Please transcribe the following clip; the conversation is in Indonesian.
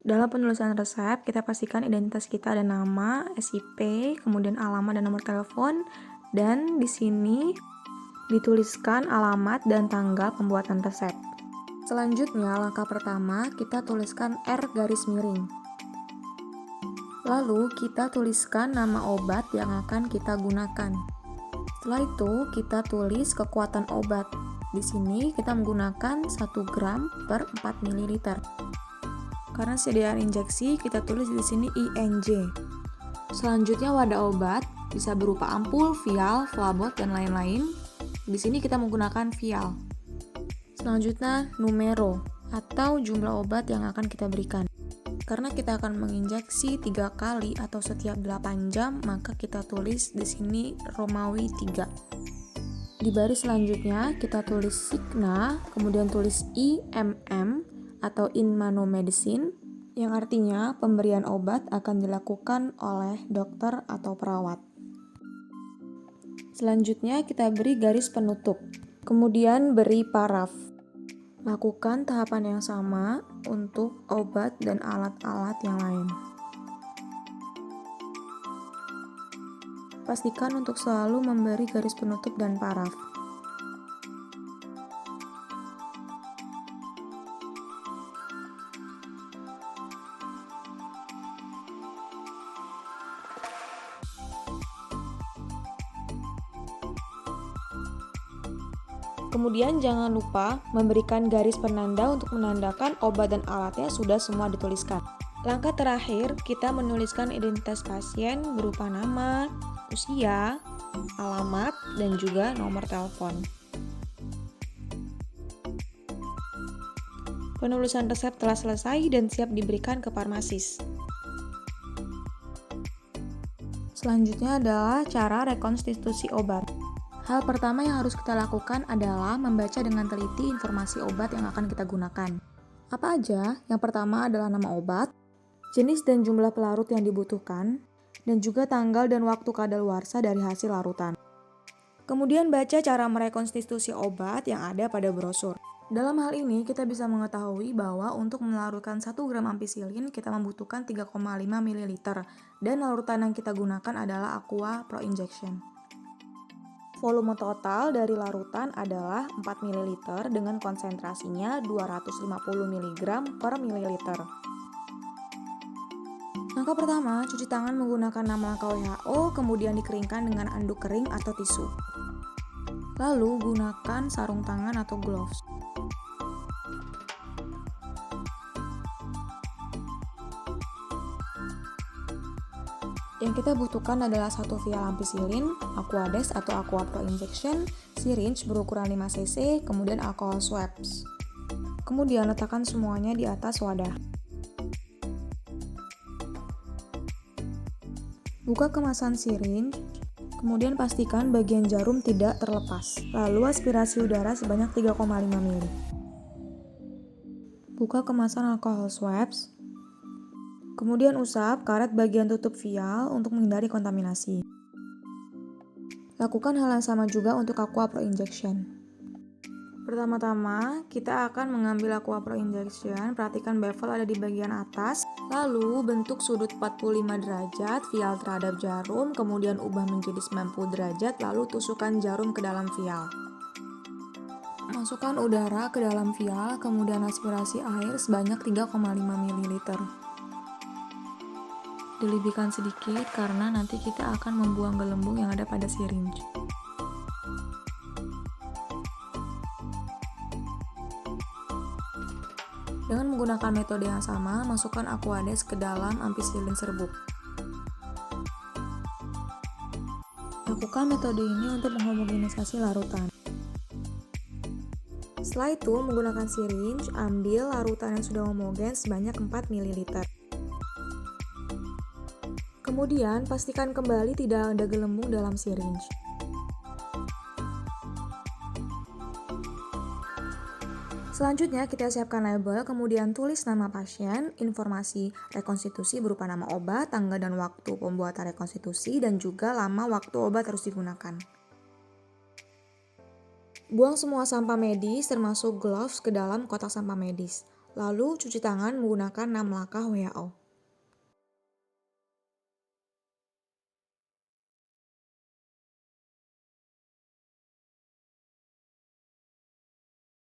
Dalam penulisan resep, kita pastikan identitas kita ada nama, SIP, kemudian alamat dan nomor telepon, dan di sini dituliskan alamat dan tanggal pembuatan resep. Selanjutnya, langkah pertama, kita tuliskan R garis miring. Lalu, kita tuliskan nama obat yang akan kita gunakan. Setelah itu, kita tulis kekuatan obat. Di sini, kita menggunakan 1 gram per 4 ml. Karena sediaan injeksi, kita tulis di sini INJ. Selanjutnya, wadah obat bisa berupa ampul, vial, flabot, dan lain-lain. Di sini kita menggunakan vial. Selanjutnya, numero atau jumlah obat yang akan kita berikan. Karena kita akan menginjeksi 3 kali atau setiap 8 jam, maka kita tulis di sini Romawi 3. Di baris selanjutnya, kita tulis signa, kemudian tulis IMM atau in mano medicine, yang artinya pemberian obat akan dilakukan oleh dokter atau perawat. Selanjutnya kita beri garis penutup, kemudian beri paraf. Lakukan tahapan yang sama untuk obat dan alat-alat yang lain. Pastikan untuk selalu memberi garis penutup dan paraf. Kemudian jangan lupa memberikan garis penanda untuk menandakan obat dan alatnya sudah semua dituliskan. Langkah terakhir, kita menuliskan identitas pasien berupa nama, usia, alamat, dan juga nomor telepon. Penulisan resep telah selesai dan siap diberikan ke farmasis. Selanjutnya adalah cara rekonstitusi obat. Hal pertama yang harus kita lakukan adalah membaca dengan teliti informasi obat yang akan kita gunakan. Apa aja? Yang pertama adalah nama obat, jenis dan jumlah pelarut yang dibutuhkan, dan juga tanggal dan waktu kadaluarsa dari hasil larutan. Kemudian baca cara merekonstitusi obat yang ada pada brosur. Dalam hal ini, kita bisa mengetahui bahwa untuk melarutkan 1 gram ampicillin, kita membutuhkan 3,5 ml, dan larutan yang kita gunakan adalah Aqua Pro Injection. Volume total dari larutan adalah 4 ml dengan konsentrasinya 250 mg per mililiter. Langkah pertama, cuci tangan menggunakan nama langkah WHO, kemudian dikeringkan dengan anduk kering atau tisu. Lalu, gunakan sarung tangan atau gloves. Yang kita butuhkan adalah 1 vial ampicillin, Aquades atau Aqua Pro Injection, syringe berukuran 5 cc, kemudian alcohol swabs. Kemudian letakkan semuanya di atas wadah. Buka kemasan syringe, kemudian pastikan bagian jarum tidak terlepas. Lalu aspirasi udara sebanyak 3,5 ml. Buka kemasan alcohol swabs. Kemudian usap karet bagian tutup vial untuk menghindari kontaminasi. Lakukan hal yang sama juga untuk Aqua Pro Injection. Pertama-tama, kita akan mengambil Aqua Pro Injection, perhatikan bevel ada di bagian atas, lalu bentuk sudut 45 derajat vial terhadap jarum, kemudian ubah menjadi 90 derajat, lalu tusukkan jarum ke dalam vial. Masukkan udara ke dalam vial, kemudian aspirasi air sebanyak 3,5 ml. Dilebihkan sedikit karena nanti kita akan membuang gelembung yang ada pada syringe. Dengan menggunakan metode yang sama, masukkan Aquades ke dalam ampicillin serbuk. Lakukan metode ini untuk menghomogenisasi larutan. Setelah itu, menggunakan syringe, ambil larutan yang sudah homogen sebanyak 4 ml. Kemudian, pastikan kembali tidak ada gelembung dalam syringe. Selanjutnya, kita siapkan label, kemudian tulis nama pasien, informasi rekonstitusi berupa nama obat, tanggal dan waktu pembuatan rekonstitusi, dan juga lama waktu obat harus digunakan. Buang semua sampah medis, termasuk gloves, ke dalam kotak sampah medis. Lalu cuci tangan menggunakan 6 langkah WHO.